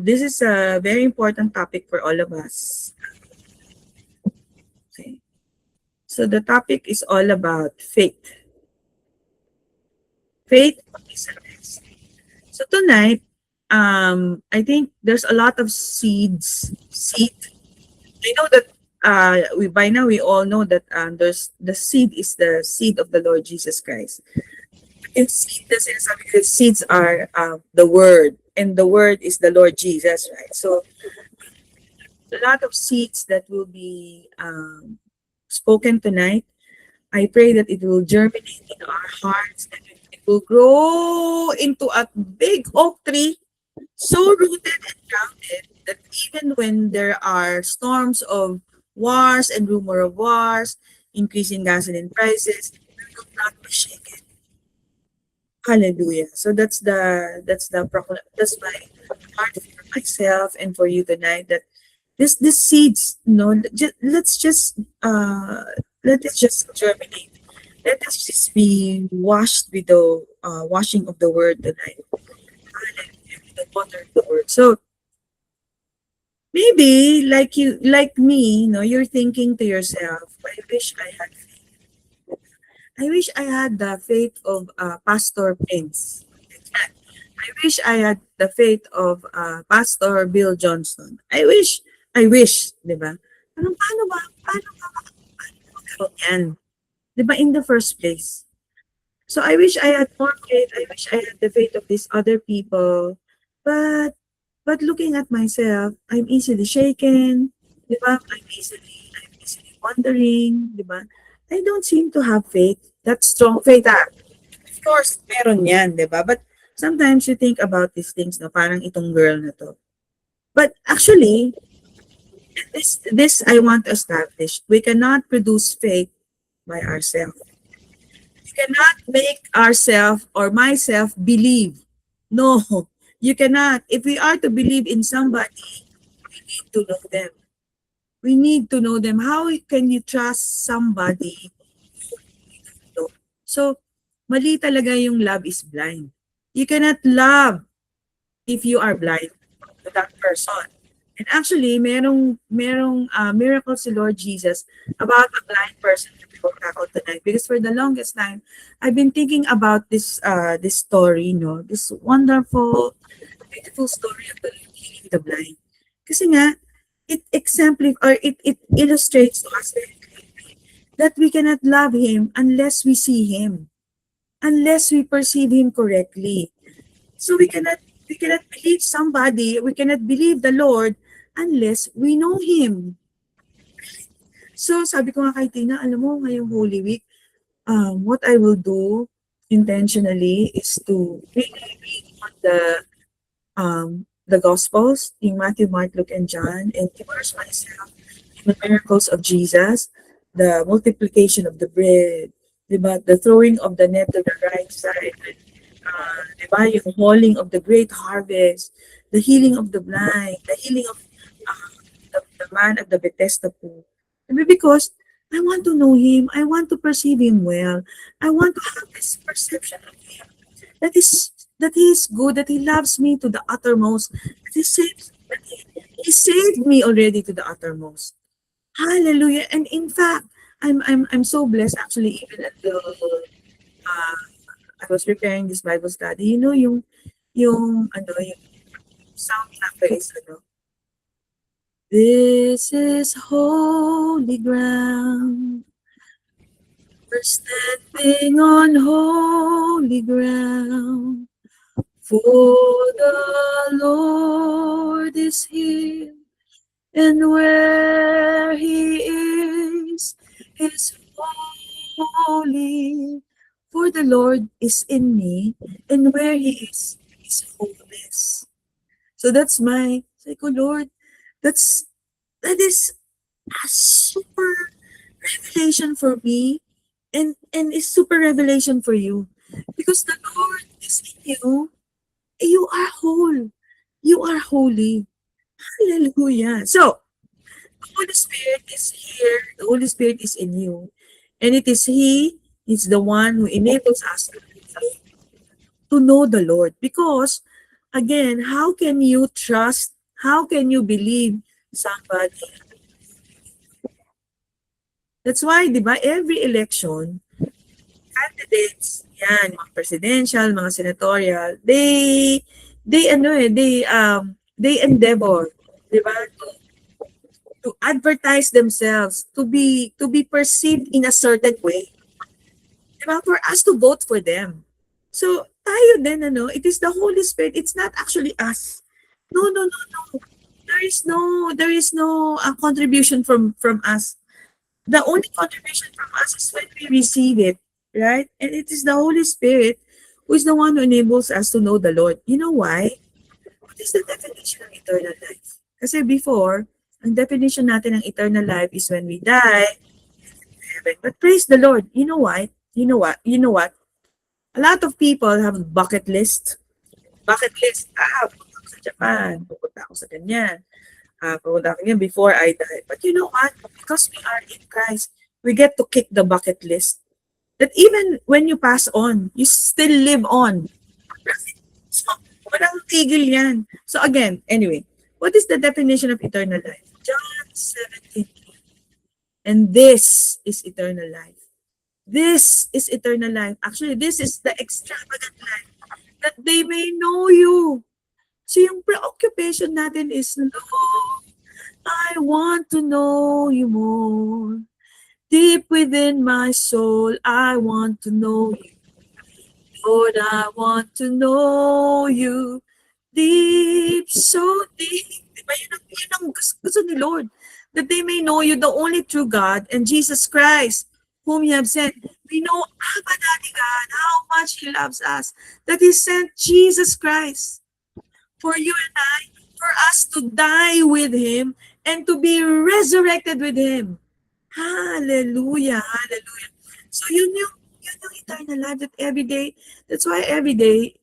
this is a very important topic for all of us. Okay. So the topic is all about faith. Faith is a risk. So tonight, I think there's a lot of seed. I know that we by now we all know that there's the seed is the seed of the Lord Jesus Christ. And seed the sinasabi ko, seeds are the word, and the word is the Lord Jesus, right? So a lot of seeds that will be spoken tonight. I pray that it will germinate in our hearts and it will grow into a big oak tree, so rooted and grounded that even when there are storms of wars and rumor of wars, increasing gasoline prices, we will not be shaken. Hallelujah. So that's my heart for myself and for you tonight, that this seeds, let it just germinate. Let us just be washed with the washing of the word tonight. Hallelujah. With the water of the word. So maybe like me, you're thinking to yourself, I wish I had I wish I had the faith of Pastor Prince. I wish I had the faith of Pastor Bill Johnson. I wish, di ba? Paano yan? Di ba, in the first place? So I wish I had more faith. I wish I had the faith of these other people. But but looking at myself, I'm easily shaken, di ba? I'm easily wondering, di ba? I don't seem to have faith. That strong faith. Of course, meron yan, di ba? But sometimes you think about these things, no? Parang itong girl na to. But actually, this I want to establish. We cannot produce faith by ourselves. We cannot make ourselves or myself believe. No, you cannot. If we are to believe in somebody, we need to know them. We need to know them. How can you trust somebody? So, mali talaga yung love is blind. You cannot love if you are blind to that person. And actually, merong miracle si Lord Jesus about a blind person that we will tackle tonight. Because for the longest time, I've been thinking about this story, this wonderful, beautiful story of the Lord healing the blind. Kasi nga, it exemplifies or it illustrates to us very clearly that we cannot love Him unless we see Him, unless we perceive Him correctly. So we cannot believe somebody, we cannot believe the Lord unless we know Him. So sabi ko nga kay Tina, alam mo, ngayong Holy Week, what I will do intentionally is to really read on the Gospels in Matthew, Mark, Luke, and John, and immerse myself in the miracles of Jesus, the multiplication of the bread, diba? The throwing of the net to the right side, diba? Yung hauling of the great harvest, the healing of the blind, the healing of the man at the Bethesda pool. Diba? Because I want to know Him, I want to perceive Him well, I want to have this perception of Him, that He is good, that He loves me to the uttermost, that He saved me already to the uttermost. Hallelujah. And in fact, I'm so blessed actually, even until I was preparing this Bible study. Yung soundtrack is this is holy ground. We're standing on holy ground. For the Lord is here, and where He is holy. For the Lord is in me, and where He is wholeness. So that's my, say ko, Lord, that is a super revelation for me, and is super revelation for you. Because the Lord is in you, you are whole. You are holy. Hallelujah. So, the Holy Spirit is here. The Holy Spirit is in you. And it is He is the one who enables us to know the Lord. Because, again, how can you trust How can you believe somebody? That's why, di ba, every election, candidates, yan, mga presidential, mga senatorial, they endeavor, di ba, to advertise themselves, to be perceived in a certain way, di ba, for us to vote for them. So, tayo din, it is the Holy Spirit. It's not actually us. No, no, no, no. There is no contribution from us. The only contribution from us is when we receive it, right? And it is the Holy Spirit who is the one who enables us to know the Lord. You know why? What is the definition of eternal life? Kasi before, ang definition natin ng eternal life is when we die in heaven. But praise the Lord. You know why? You know what? You know what? A lot of people have bucket list. Bucket list. Pupunta ako sa Japan. Pupunta ako sa ganyan. Pupunta ako ganyan before I die. But you know what? Because we are in Christ, we get to kick the bucket list. That even when you pass on, you still live on. So, walang tigil yan. So again, anyway, what is the definition of eternal life? John 17. And this is eternal life. This is eternal life. Actually, this is the extravagant life. That they may know you. So yung preoccupation natin is, Lord, I want to know you more. Deep within my soul, I want to know you. Lord, I want to know you. Deep, so deep. Diba yun ang gusto ni Lord. That they may know you, the only true God, and Jesus Christ, whom you have sent. We know, Abba, Daddy God, how much He loves us. That He sent Jesus Christ for you and I, for us to die with Him and to be resurrected with Him. Hallelujah, hallelujah. So yun yung eternal life that every day, that's why every day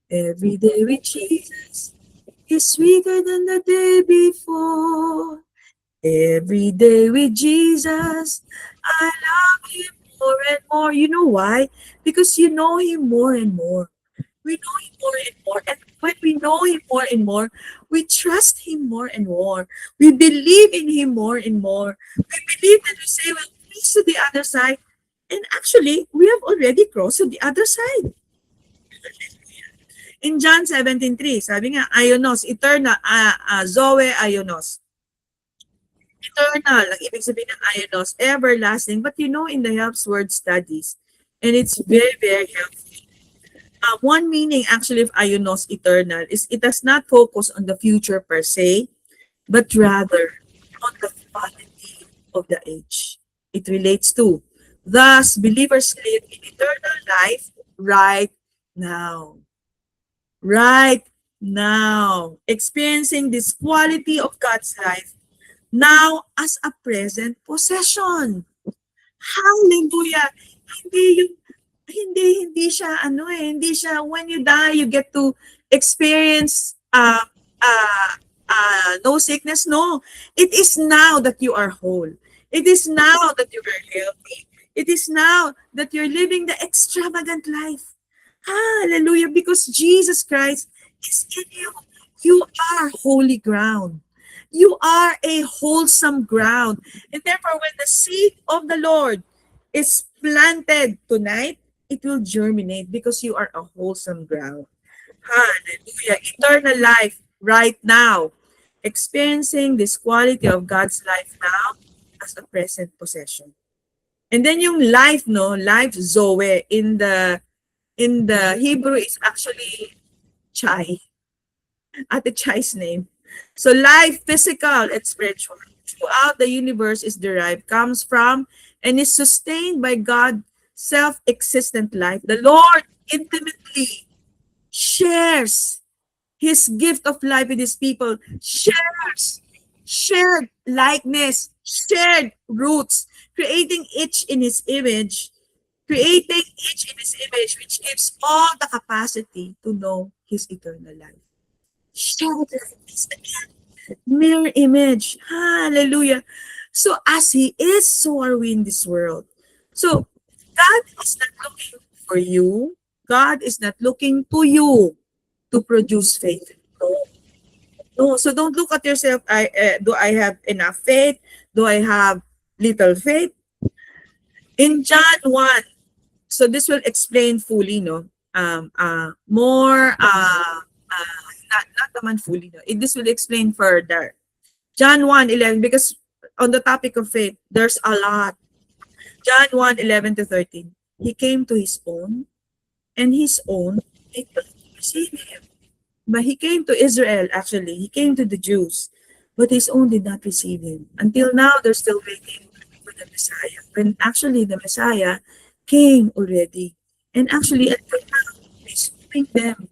with Jesus is sweeter than the day before. Every day with Jesus, I love Him more and more. You know why? Because you know Him more and more. We know Him more and more. And when we know Him more and more, we trust Him more and more. We believe in Him more and more. We believe that we say, well, please to the other side. And actually, we have already crossed to the other side. In John 17:3, sabi nga, Ionos, eternal, Zoe Ionos. Eternal, ang ibig sabihin ng Ionos, everlasting. But you know, in the Helps Word Studies, and it's very, very helpful. One meaning actually of Ionos, eternal, is it does not focus on the future per se, but rather on the quality of the age. It relates to, thus, believers live in eternal life right now. Right now. Experiencing this quality of God's life now as a present possession. Hallelujah. Hindi siya hindi siya when you die you get to experience no sickness. No. It is now that you are whole. It is now that you are healthy. It is now that you're living the extravagant life. Hallelujah, because Jesus Christ is in you. You are holy ground. You are a wholesome ground. And therefore, when the seed of the Lord is planted tonight, it will germinate because you are a wholesome ground. Hallelujah. Eternal life right now. Experiencing this quality of God's life now as a present possession. And then yung life, life Zoe in the Hebrew is actually Chai. Ate Chai's name. So life, physical and spiritual, throughout the universe is derived, comes from, and is sustained by God's self-existent life. The Lord intimately shares His gift of life with His people, shared likeness, shared roots, creating each in His image, which gives all the capacity to know His eternal life. Shared likeness again. Mirror image. Hallelujah. So as He is, so are we in this world. So God is not looking for you. God is not looking to you to produce faith. No. No, so don't look at yourself. Do I have enough faith? Do I have little faith? In John 1, so this will explain fully, no? More, not naman fully, no? This will explain further. John 1:11, because on the topic of faith, there's a lot. John 1:11 to 13. He came to his own, and his own did not receive him. But he came to Israel, actually. He came to the Jews, but his own did not receive him. Until now, they're still waiting for the Messiah. When actually the Messiah came already. And actually, until now, he's wooing them.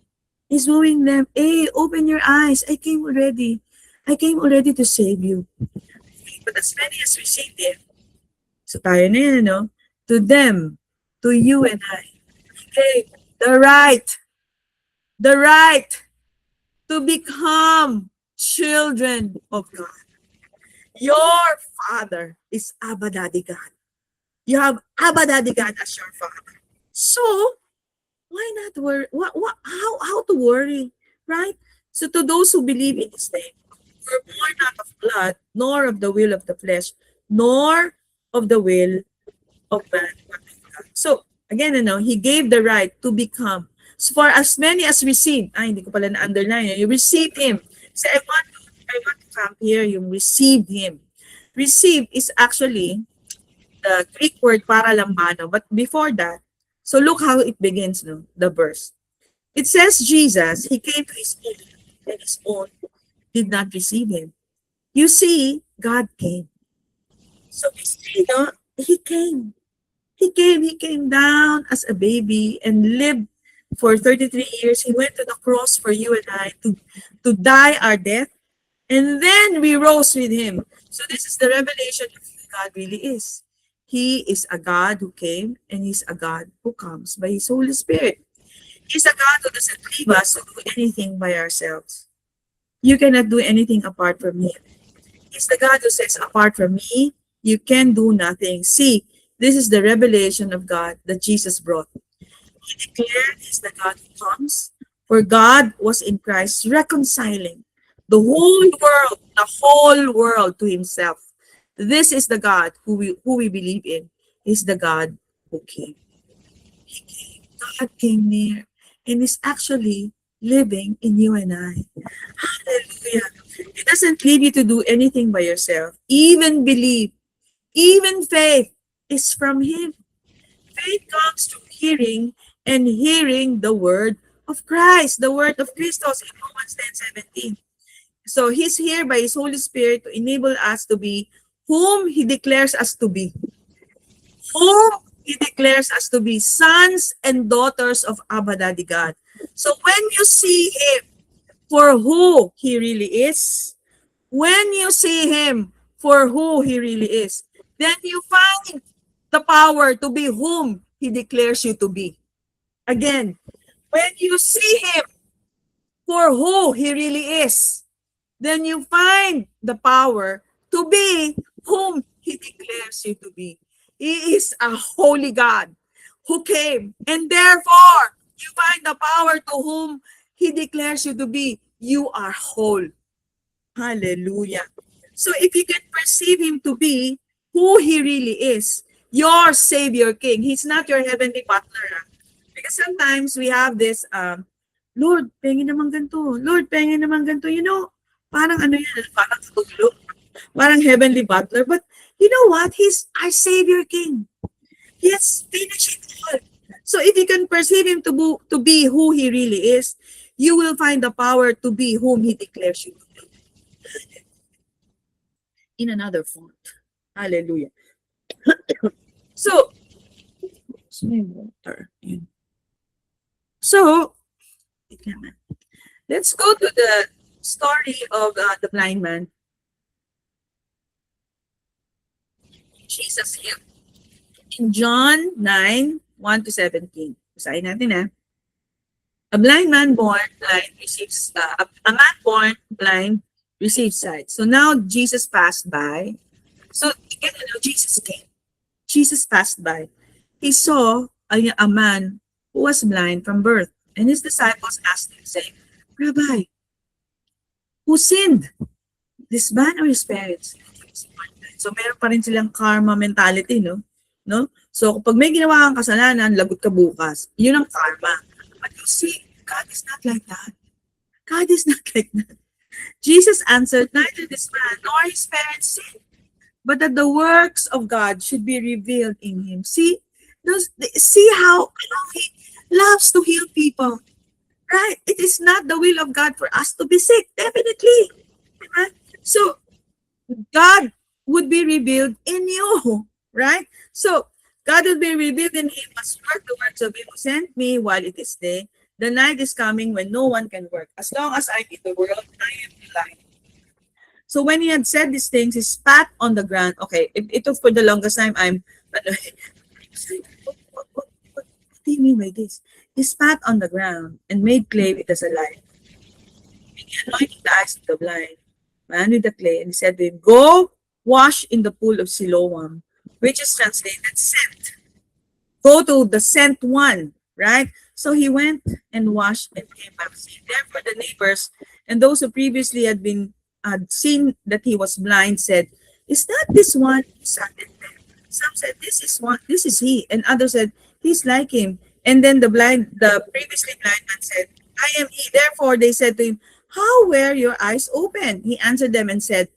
He's wooing them. Hey, open your eyes. I came already. I came already to save you. But as many as received him, so tayo na yan, no? To them, to you and I, he gave the right to become children of God. Your father is Abba Daddy God. You have Abba Daddy God as your father. So, why not worry? How to worry, right? So to those who believe in his name, we're born not of blood, nor of the will of the flesh, nor of the will of man. But of God. So, again, he gave the right to become. So for as many as received, hindi ko pala na-underline, you received him. So I want to come here, yung received him. Receive is actually the Greek word para lambano. But before that, so look how it begins, no? The verse. It says Jesus, he came to his own, and his own did not receive him. You see, God came. So we see, no? He came. He came down as a baby and lived for 33 years. He went to the cross for you and I to die our death. And then we rose with him. So this is the revelation of who God really is. He is a God who came, and he's a God who comes by his Holy Spirit. He's a God who doesn't leave us to do anything by ourselves. You cannot do anything apart from him. He's the God who says, apart from me, you can do nothing. See, this is the revelation of God that Jesus brought. He declared he's the God who comes, for God was in Christ reconciling the whole world to himself. This is the God who we believe in. He's the God who came. He came. God came near and is actually living in you and I. Hallelujah. It doesn't leave you to do anything by yourself. Even believe, even faith is from him. Faith comes through hearing, and hearing the word of Christ, the word of Christos in Romans 10:17. So he's here by his Holy Spirit to enable us to be whom he declares us to be. Whom he declares us to be, sons and daughters of Abba Daddy God. So when you see him for who he really is, when you see him for who he really is, then you find the power to be whom he declares you to be. Again, when you see him for who he really is, then you find the power to be whom he declares you to be. He is a holy God who came, and therefore you find the power to whom he declares you to be. You are whole. Hallelujah. So if you can perceive him to be who he really is, your Savior King, he's not your heavenly butler. Because sometimes we have this, Lord, pengin naman ganito. Lord, pengin naman ganito. Parang ano yan, parang tutulog. Parang heavenly butler. But you know what? He's our Savior King. He has finished it all. So if you can perceive him to be who he really is, you will find the power to be whom he declares you to be. In another form. Hallelujah. So, let's go to the story of the blind man. Jesus healed. In John 9:1 to 17. Basahin natin. A blind man born blind receives, a man born blind receives sight. So now Jesus passed by. So Jesus came. Jesus passed by. He saw a man who was blind from birth. And his disciples asked him, saying, Rabbi, Who sinned? This man or his parents? So meron pa rin silang karma mentality, no? No? So kapag may ginawa kang kasalanan, lagot ka bukas. Yun ang karma. But you see, God is not like that. God is not like that. Jesus answered, neither this man nor his parents sinned, but that the works of God should be revealed in him. See how he loves to heal people, right? It is not the will of God for us to be sick, definitely. Right? So God would be revealed in you, right? So God will be revealed in him must work the works of him who sent me while it is day. The night is coming when no one can work. As long as I'm in the world, I am the light. So when he had said these things, he spat on the ground. Okay, it took for the longest time. What do you mean by this? He spat on the ground and made clay with as a light. And he anointed the eyes of the blind man with the clay, and he said to him, go wash in the pool of Siloam, which is translated sent. Go to the sent one, right? So he went and washed and came back. Therefore the neighbors and those who previously had seen that he was blind said, is that this one who sat in there? Some said, this is he. And others said, he's like him. And then the previously blind man said, I am he. Therefore they said to him, how were your eyes open? He answered them and said,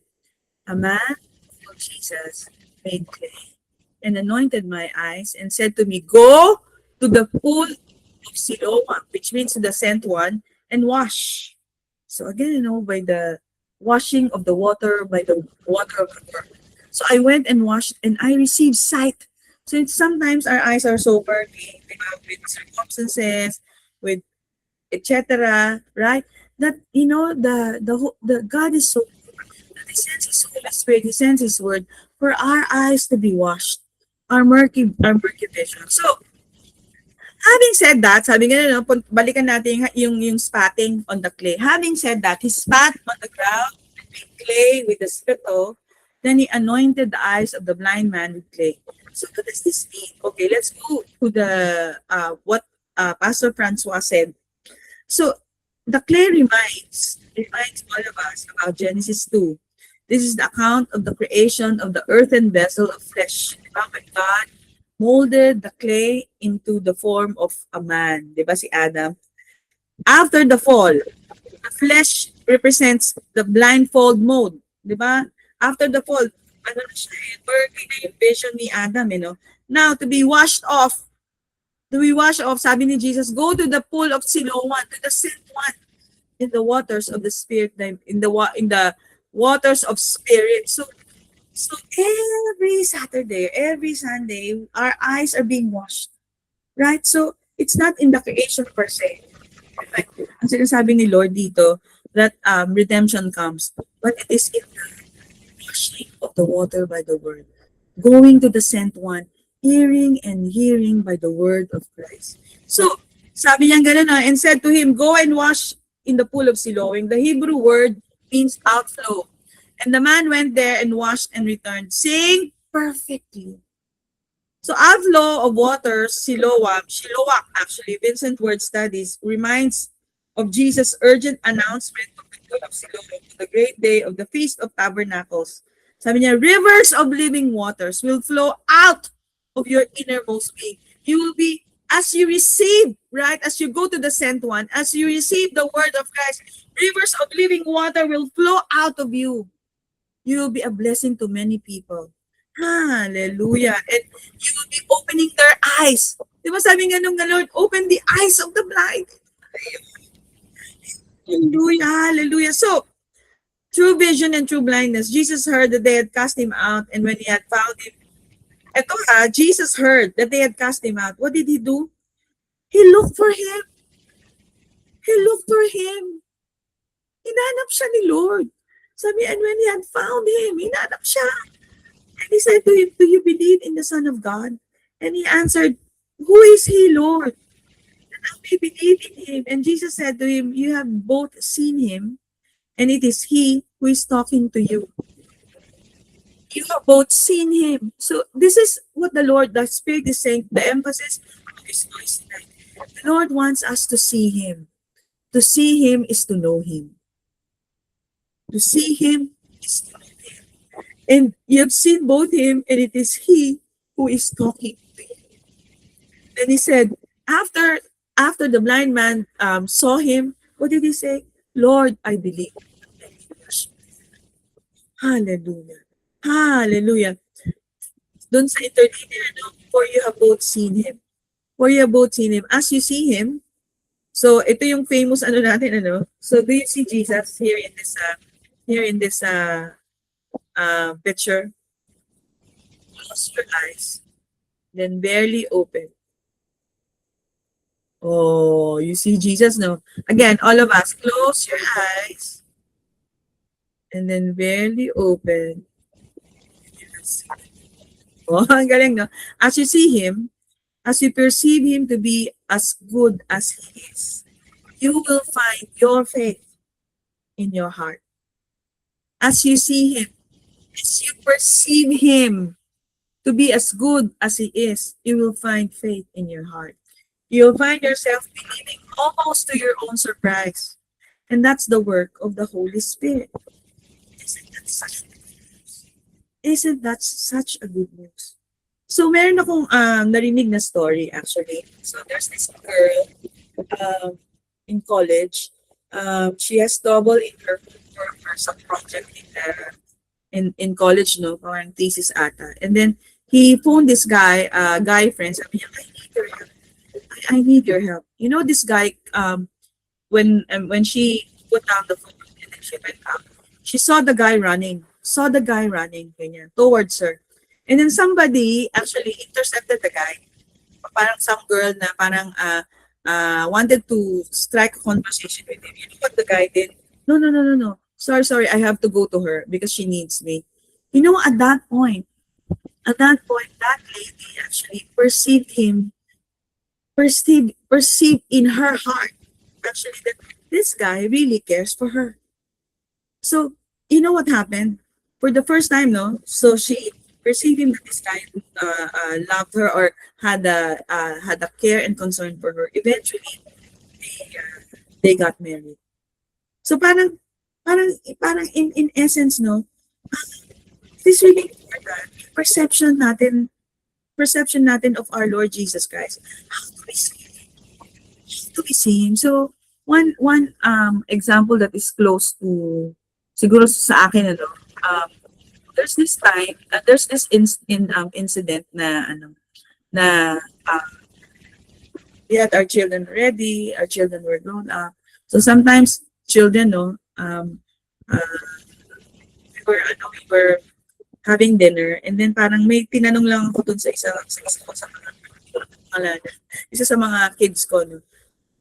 a man called Jesus made clay and anointed my eyes and said to me, go to the pool of Siloam, which means the sent one, and wash. So again, by the washing of the water, by the water of the word. So I went and washed and I received sight. So sometimes our eyes are so burning, with circumstances, with etc. Right? That the God is so good that He sends His Holy Spirit, He sends His word for our eyes to be washed, our murky vision. So having said that, sabi nga balikan natin yung spatting on the clay. Having said that, he spat on the ground with clay with the spittle. Then he anointed the eyes of the blind man with clay. So what does this mean? Okay, let's go to the what Pastor Francois said. So the clay reminds all of us about Genesis 2. This is the account of the creation of the earthen vessel of flesh. When God molded the clay into the form of a man, di ba si Adam? After the fall, the flesh represents the blindfold mode, di ba? After the fall, ano na siya, working na yung vision ni Adam, Now, to be washed off, sabi ni Jesus, go to the pool of Siloam, to the sent one, in the waters of the Spirit, in the waters of Spirit. So every Saturday, every Sunday, our eyes are being washed. Right? So it's not in the creation per se. Like, ang sinasabi ni Lord dito, that redemption comes. But it is in the washing of the water by the word. Going to the sent one, hearing and hearing by the word of Christ. So, sabi niya gano'n and said to him, go and wash in the pool of Siloam. The Hebrew word means outflow. And the man went there and washed and returned, saying perfectly. So outflow of waters, Siloam, Shiloach actually, Vincent Word Studies, reminds of Jesus' urgent announcement of the pool of Siloam to the great day of the Feast of Tabernacles. Sabi niya, rivers of living waters will flow out of your innermost being. You will be, as you receive, right, as you go to the sent one, as you receive the word of Christ, rivers of living water will flow out of you. You will be a blessing to many people. Hallelujah. And you will be opening their eyes. Di ba sabi nga nung Lord, open the eyes of the blind. Hallelujah, hallelujah. So, true vision and true blindness. Jesus heard that they had cast him out, and when he had found him, Jesus heard that they had cast him out. What did he do? He looked for him. He looked for him. Hinanap siya ni Lord. Sabi, and when he had found him, hinanap siya. And he said to him, do you believe in the Son of God? And he answered, who is he, Lord? And I may believe in him. And Jesus said to him, you have both seen him, and it is he who is talking to you. You have both seen him. So this is what the Spirit is saying, the emphasis of his voice tonight. The Lord wants us to see him. To see him is to know him. To see him is to know him. And you have seen both him, and it is he who is talking to you. And he said, after the blind man saw him, what did he say? Lord, I believe. Hallelujah. Hallelujah. Doon sa entertainer, no? For you have both seen him. For you have both seen him. As you see him, so ito yung famous ano natin, ano? So do you see Jesus here in this picture? Close your eyes, then barely open. Oh, you see Jesus, no? Again, all of us, close your eyes, and then barely open. Yes. Oh, ang galing, no? As you see him, as you perceive him to be as good as he is, you will find your faith in your heart. As you see him, as you perceive him to be as good as he is, you will find faith in your heart. You'll find yourself believing almost to your own surprise. And that's the work of the Holy Spirit. Isn't that such a good news? Isn't that such a good news? So meron akong narinig na story actually. So there's this girl in college. She has trouble in her homework or some project in college, no? Parang thesis ata. And then he phoned this guy friend. Sabi niya, I need your help. I need your help. You know this guy, when she put down the phone and then she went out, she saw the guy running. Ganyan, towards her. And then somebody actually intercepted the guy. Parang some girl na parang wanted to strike a conversation with him. You know what the guy did? No. Sorry, I have to go to her because she needs me. You know, at that point, that lady actually perceived in her heart actually that this guy really cares for her. So, you know what happened? For the first time, no? So she perceived him that this guy loved her or had a care and concern for her. Eventually, they got married. So parang in essence, no? This is really important. Perception natin of our Lord Jesus Christ. How do we see him? How do we see him? So one example that is close to siguro sa akin, ano, there's this incident na we had our children ready, our children were grown up. So sometimes children, no, we were having dinner and then parang may tinanong lang ako dun sa isa sa mga kids ko, no.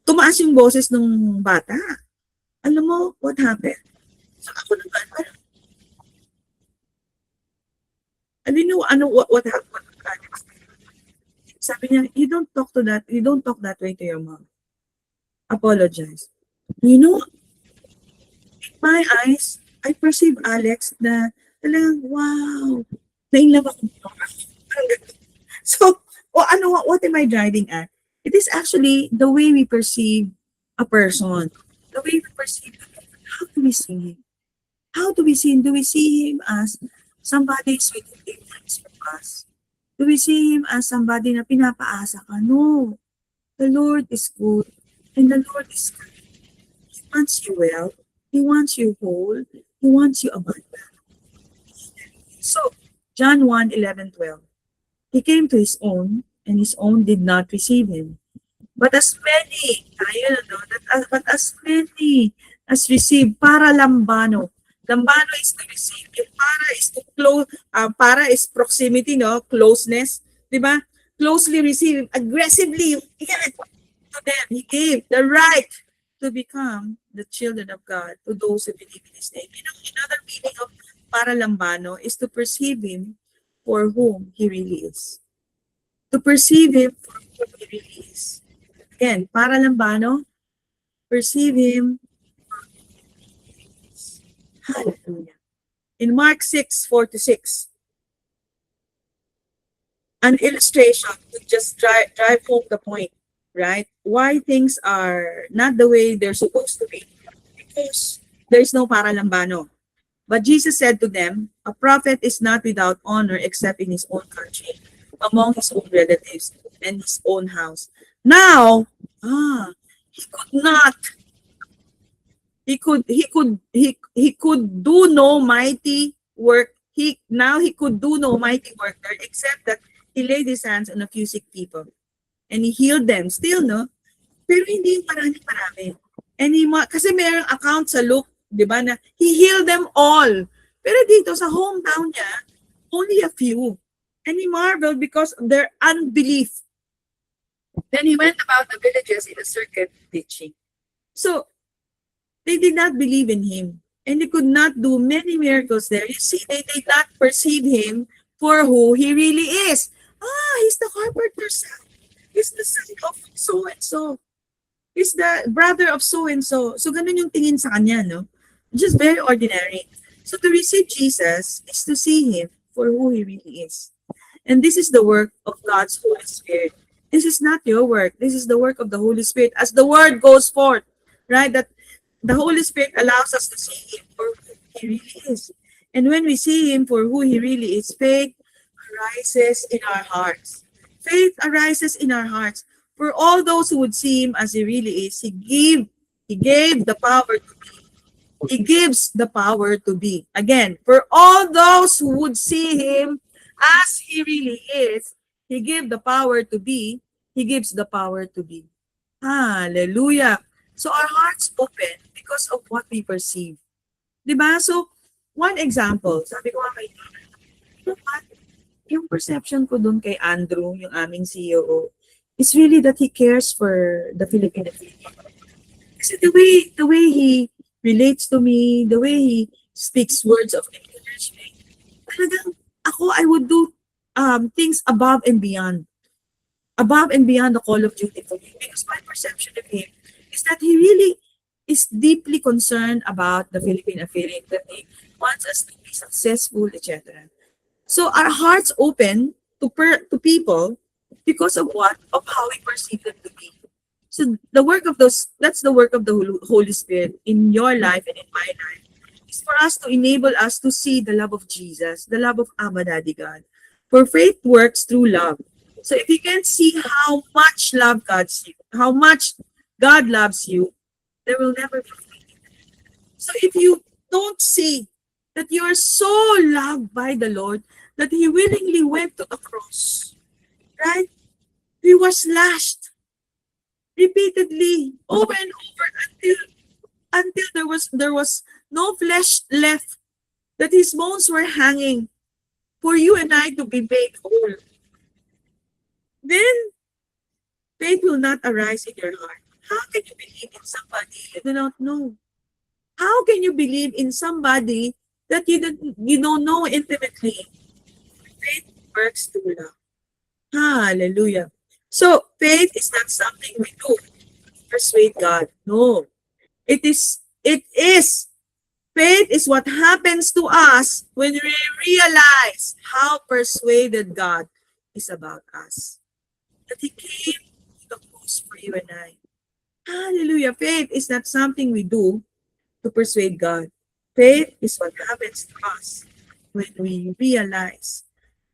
Tumaas yung boses ng bata. Alam mo what happened? So ako naman, parang what happened? Sabi niya, you don't talk that way to your mom. Apologize. You know, in my eyes, I perceive Alex na talagang, wow, na-in-love ako. So, what am I driving at? It is actually the way we perceive a person. The way we perceive him. How do we see him? How do we see him? Do we see him as somebody sweet and different from us? Do we see him as somebody na pinapaasa ka? No. The Lord is good. And the Lord is good. He wants you well. He wants you whole. He wants you abundant. So, John 1:11-12. He came to his own, and his own did not receive him. But as many as received, para lambano. Lambano is to receive. Yung para is to close. Para is proximity, no? Closeness. Diba? Closely receive. Aggressively. He gave to them. He gave the right to become the children of God to those who believe in his name. You know, another meaning of para lambano is to perceive him for whom he really is. To perceive him for whom he really is. Again, para lambano, perceive him for whom he really is. Hallelujah. In Mark 6:4-6, an illustration to just drive home the point, right? Why things are not the way they're supposed to be. Because there's no para lambano. But Jesus said to them, a prophet is not without honor except in his own country, among his own relatives, and his own house. Now, he could not, he could do no mighty work. He could do no mighty work there except that he laid his hands on a few sick people and he healed them. Still, no? Pero hindi yung marami-marami. And kasi mayroong account sa Luke, di ba, na he healed them all. Pero dito sa hometown niya, only a few. And he marveled because of their unbelief. Then he went about the villages in a circuit teaching. So, they did not believe in him. And he could not do many miracles there. You see, they did not perceive him for who he really is. He's the carpenter's son. He's the son of so-and-so. He's the brother of so-and-so. So, ganun yung tingin sa kanya, no? Just very ordinary. So, to receive Jesus is to see him for who he really is. And this is the work of God's Holy Spirit. This is not your work. This is the work of the Holy Spirit. As the word goes forth, right? That the Holy Spirit allows us to see him for who he really is. And when we see him for who he really is, faith arises in our hearts. Faith arises in our hearts. For all those who would see him as he really is, he gave the power to be. He gives the power to be. Again, for all those who would see him as he really is, he gave the power to be. He gives the power to be. Hallelujah. So our hearts open because of what we perceive. Diba? So, one example, sabi ko kay yung perception ko dun kay Andrew, yung aming CEO, is really that he cares for the Filipino people. Kasi the way he relates to me, the way he speaks words of encouragement, talagang I would do things above and beyond the call of duty for him. Because my perception of him is that he really is deeply concerned about the Philippine affiliate, that he wants us to be successful, etc. So our hearts open to people because of what? Of how we perceive them to be. So that's the work of the Holy Spirit in your life and in my life. It's for us to enable us to see the love of Jesus, the love of Abba Daddy God. For faith works through love. So if you can see how much love how much God loves you, there will never be faith. So if you don't see that you are so loved by the Lord that he willingly went to the cross, right? He was lashed repeatedly over and over until there was no flesh left, that his bones were hanging for you and I to be made whole. Then faith will not arise in your heart. How can you believe in somebody you do not know? How can you believe in somebody that you don't know intimately? Faith works through love. Hallelujah. So faith is not something we do to persuade God. No. It is faith is what happens to us when we realize how persuaded God is about us. That he came to the cross for you and I. Hallelujah. Faith is not something we do to persuade God. Faith is what happens to us when we realize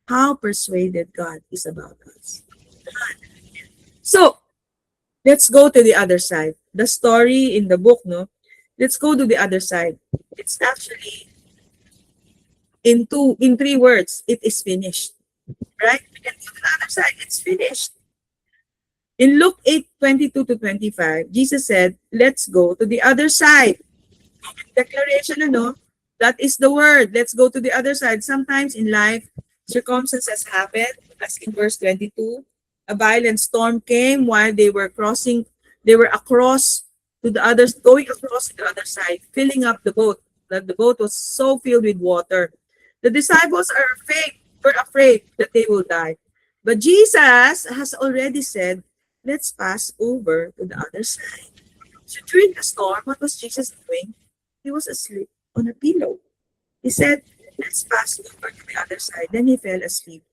how persuaded God is about us. So, let's go to the other side. The story in the book, no? Let's go to the other side. It's actually in 3 words. It is finished. Right? We can go to the other side. It's finished. In Luke 8:22-25, Jesus said, let's go to the other side. Declaration, ano? That is the word. Let's go to the other side. Sometimes in life, circumstances happen. As in verse 22, a violent storm came while they were going across to the other side, filling up the boat. That the boat was so filled with water. The disciples were afraid that they will die. But Jesus has already said, let's pass over to the other side. So during the storm, what was Jesus doing? He was asleep on a pillow. He said, let's pass over to the other side. Then he fell asleep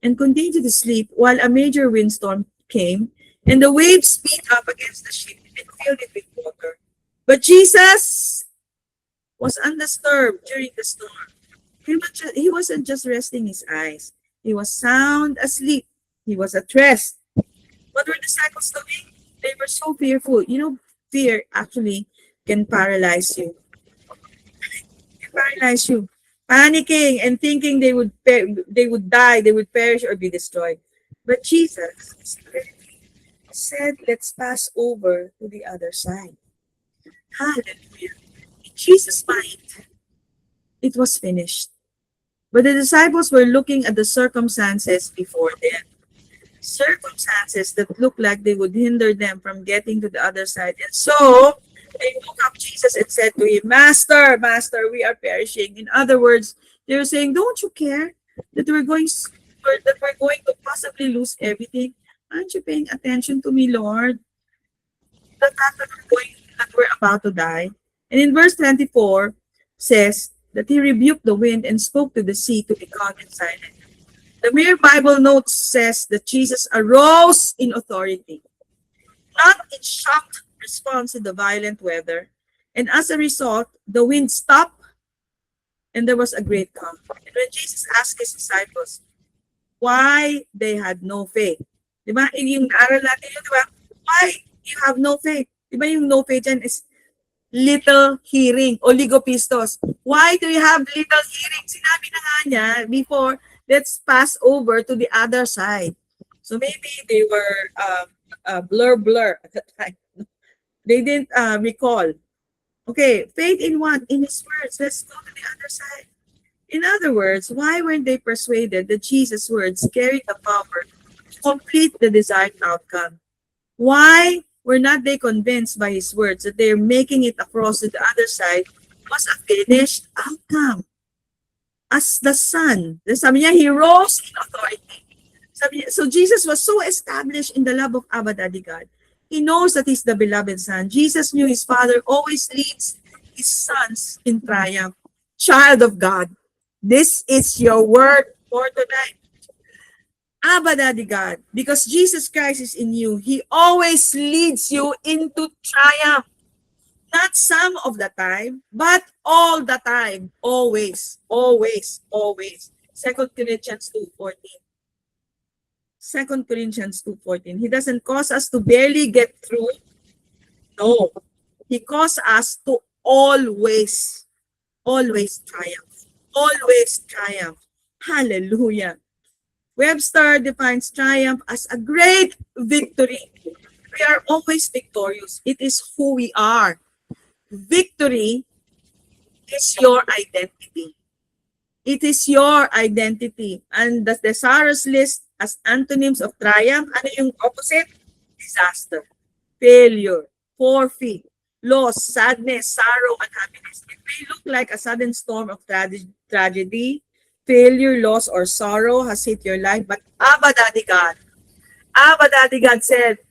and continued to sleep while a major windstorm came and the waves beat up against the ship and filled it with water. But Jesus was undisturbed during the storm. He wasn't just resting his eyes. He was sound asleep. He was at rest. What were the disciples doing? They were so fearful. You know, fear actually can paralyze you. Can paralyze you. Panicking and thinking they would die, they would perish or be destroyed. But Jesus said, "Let's pass over to the other side." Hallelujah. In Jesus' mind, it was finished. But the disciples were looking at the circumstances before them. Circumstances that looked like they would hinder them from getting to the other side. And so they woke up Jesus and said to him, "Master, Master, we are perishing." In other words, they were saying, "Don't you care that we're going to possibly lose everything? Aren't you paying attention to me, Lord? The fact that we're about to die." And in verse 24 says that he rebuked the wind and spoke to the sea to be calm and silent. The mere Bible note says that Jesus arose in authority, not in shocked response to the violent weather. And as a result, the wind stopped and there was a great calm. And when Jesus asked his disciples why they had no faith, di ba? Yung naaral natin yun, di ba? Why you have no faith? Di ba yung no faith dyan is little hearing, oligopistos. Why do you have little hearing? Sinabi na nga niya before, let's pass over to the other side. So maybe they were blur at the time. They didn't recall. Okay, faith in what? In his words. Let's go to the other side. In other words, why weren't they persuaded that Jesus' words carried the power to complete the desired outcome? Why were not they convinced by his words that they're making it across to the other side was a finished outcome? As the Son, sabi niya, he rose in authority. Sabi niya, so Jesus was so established in the love of Abba Daddy God. He knows that he's the beloved Son. Jesus knew his Father always leads his sons in triumph. Child of God, this is your word for tonight. Abba Daddy God, because Jesus Christ is in you, he always leads you into triumph. Not some of the time, but all the time. Always, always, always. 2 Corinthians 2:14. 2 Corinthians 2:14. He doesn't cause us to barely get through. No. He calls us to always, always triumph. Always triumph. Hallelujah. Webster defines triumph as a great victory. We are always victorious. It is who we are. Victory is your identity. It is your identity. And the thesaurus list as antonyms of triumph, ano yung opposite? Disaster, failure, forfeit, loss, sadness, sorrow, unhappiness. It may look like a sudden storm of tragedy, failure, loss, or sorrow has hit your life, but Abba Daddy God said,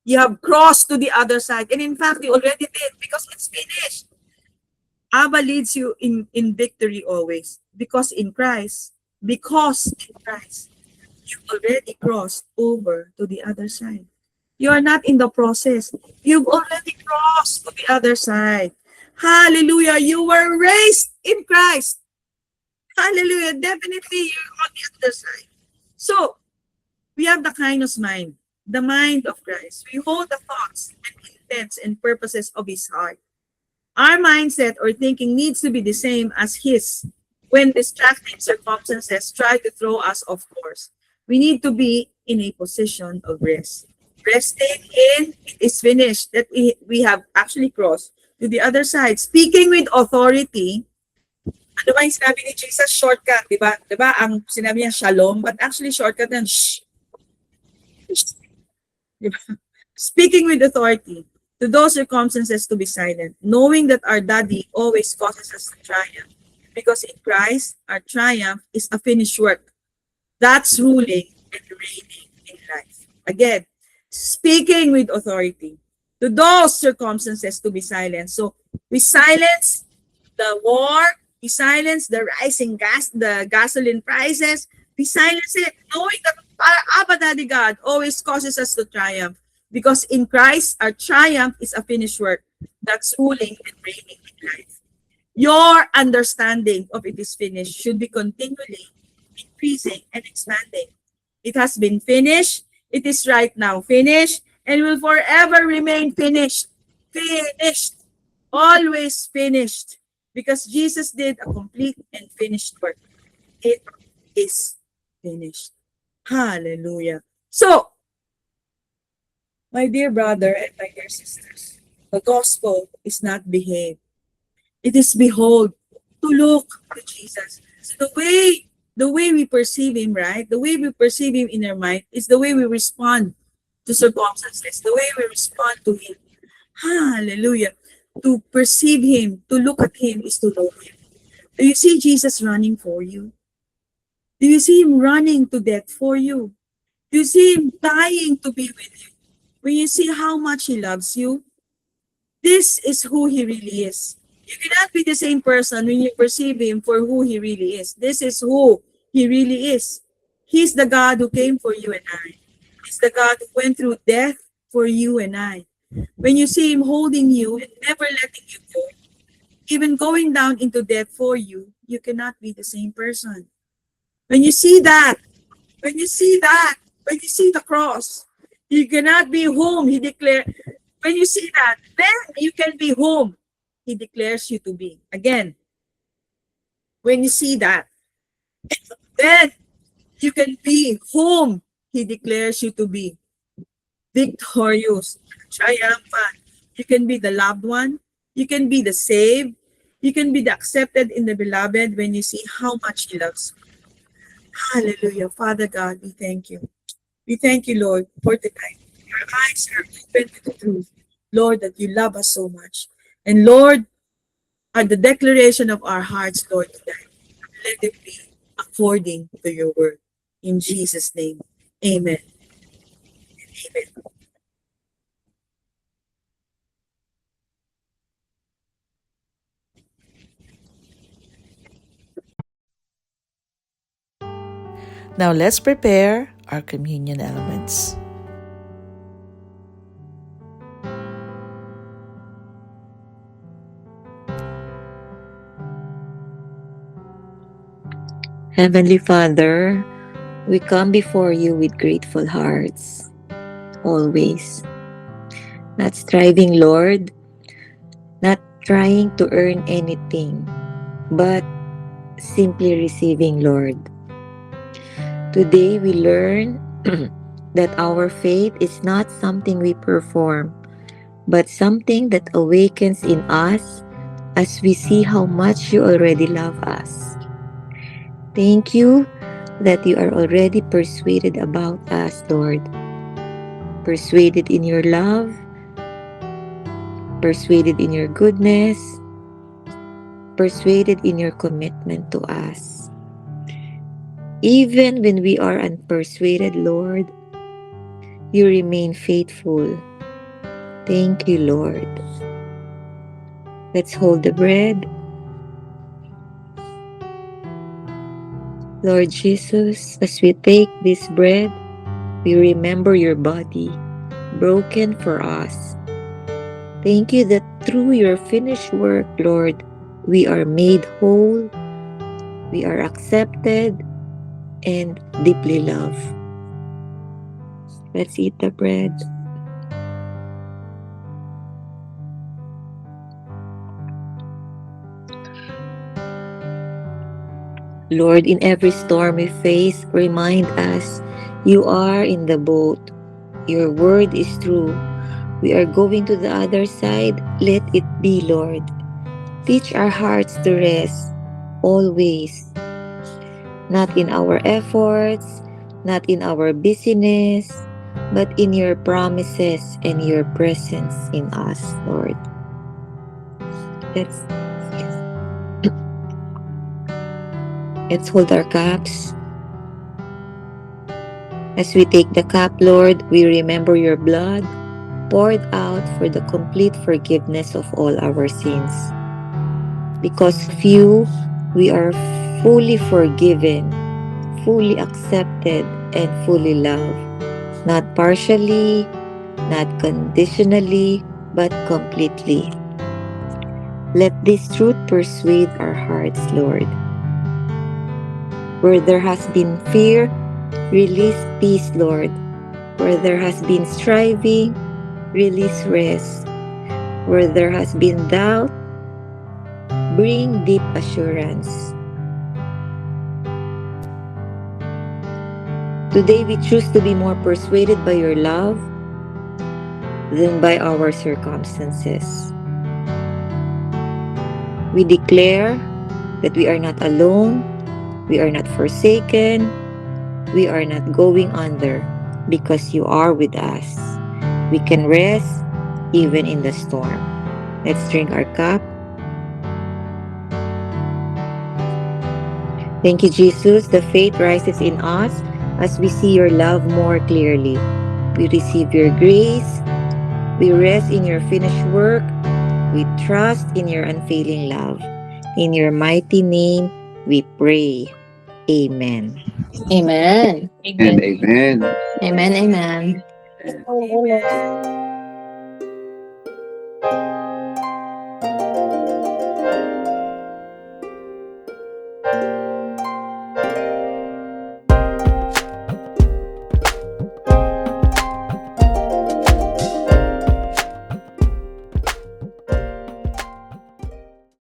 you have crossed to the other side. And in fact, you already did because it's finished. Abba leads you in victory always. Because in Christ, you already crossed over to the other side. You are not in the process. You've already crossed to the other side. Hallelujah. You were raised in Christ. Hallelujah. Definitely you're on the other side. So, we have the kindness mind, the mind of Christ. We hold the thoughts and intents and purposes of his heart. Our mindset or thinking needs to be the same as his when distracting circumstances try to throw us off course. We need to be in a position of rest. Resting in, it is finished, that we have actually crossed to the other side. Speaking with authority, ano ba yung sinabi ni Jesus? Shortcut, di ba? Di ba? Ang sinabi niya, shalom, but actually shortcut yan, shh. Diba? Speaking with authority to those circumstances to be silent, knowing that our daddy always causes us to triumph. Because in Christ, our triumph is a finished work. That's ruling and reigning in life. Again, speaking with authority to those circumstances to be silent. So we silence the war, we silence the rising the gasoline prices, we silence it, knowing that Abba Daddy God always causes us to triumph. Because in Christ, our triumph is a finished work that's ruling and reigning in life. Your understanding of it is finished should be continually increasing and expanding. It has been finished. It is right now finished and will forever remain finished. Finished. Always finished. Because Jesus did a complete and finished work. It is finished. Hallelujah. So, my dear brother and my dear sisters, the gospel is not behave. It is behold, to look to Jesus. So the way we perceive him, right? The way we perceive him in our mind is the way we respond to circumstances, the way we respond to him. Hallelujah. To perceive him, to look at him is to know him. Do you see Jesus running for you? Do you see him running to death for you? Do you see him dying to be with you? When you see how much he loves you, this is who he really is. You cannot be the same person when you perceive him for who he really is. This is who he really is. He's the God who came for you and I. He's the God who went through death for you and I. When you see him holding you and never letting you go, even going down into death for you, you cannot be the same person. When you see that, when you see the cross, you cannot be whom he declared. When you see that, then you can be whom he declares you to be. Again, when you see that, then you can be whom he declares you to be. Victorious, triumphant. You can be the loved one. You can be the saved. You can be the accepted in the beloved when you see how much he loves you. Hallelujah. Father God, we thank you. We thank you, Lord, for tonight. Our eyes are open to the truth. Lord, that you love us so much. And Lord, at the declaration of our hearts, Lord, tonight, let it be according to your word. In Jesus' name, amen. Amen. Now let's prepare our communion elements. Heavenly Father, we come before you with grateful hearts, always. Not striving, Lord, not trying to earn anything, but simply receiving, Lord. Today we learn that our faith is not something we perform, but something that awakens in us as we see how much you already love us. Thank you that you are already persuaded about us, Lord. Persuaded in your love, persuaded in your goodness, persuaded in your commitment to us. Even when we are unpersuaded, Lord, you remain faithful. Thank you, Lord. Let's hold the bread. Lord Jesus, as we take this bread, we remember your body, broken for us. Thank you that through your finished work, Lord, we are made whole, we are accepted, and deeply loved. Let's eat the bread. Lord, in every storm we face, remind us you are in the boat. Your word is true. We are going to the other side. Let it be, Lord. Teach our hearts to rest always, not in our efforts, not in our busyness, but in your promises and your presence in us, Lord. Let's hold our cups. As we take the cup, Lord, we remember your blood poured out for the complete forgiveness of all our sins. Because of you, we are fully forgiven, fully accepted, and fully loved. Not partially, not conditionally, but completely. Let this truth persuade our hearts, Lord. Where there has been fear, release peace, Lord. Where there has been striving, release rest. Where there has been doubt, bring deep assurance. Today we choose to be more persuaded by your love than by our circumstances. We declare that we are not alone, we are not forsaken, we are not going under, because you are with us. We can rest even in the storm. Let's drink our cup. Thank you, Jesus. The faith rises in us as we see your love more clearly. We receive your grace. We rest in your finished work. We trust in your unfailing love. In your mighty name, we pray. Amen. Amen. And amen. Amen. Amen. Amen.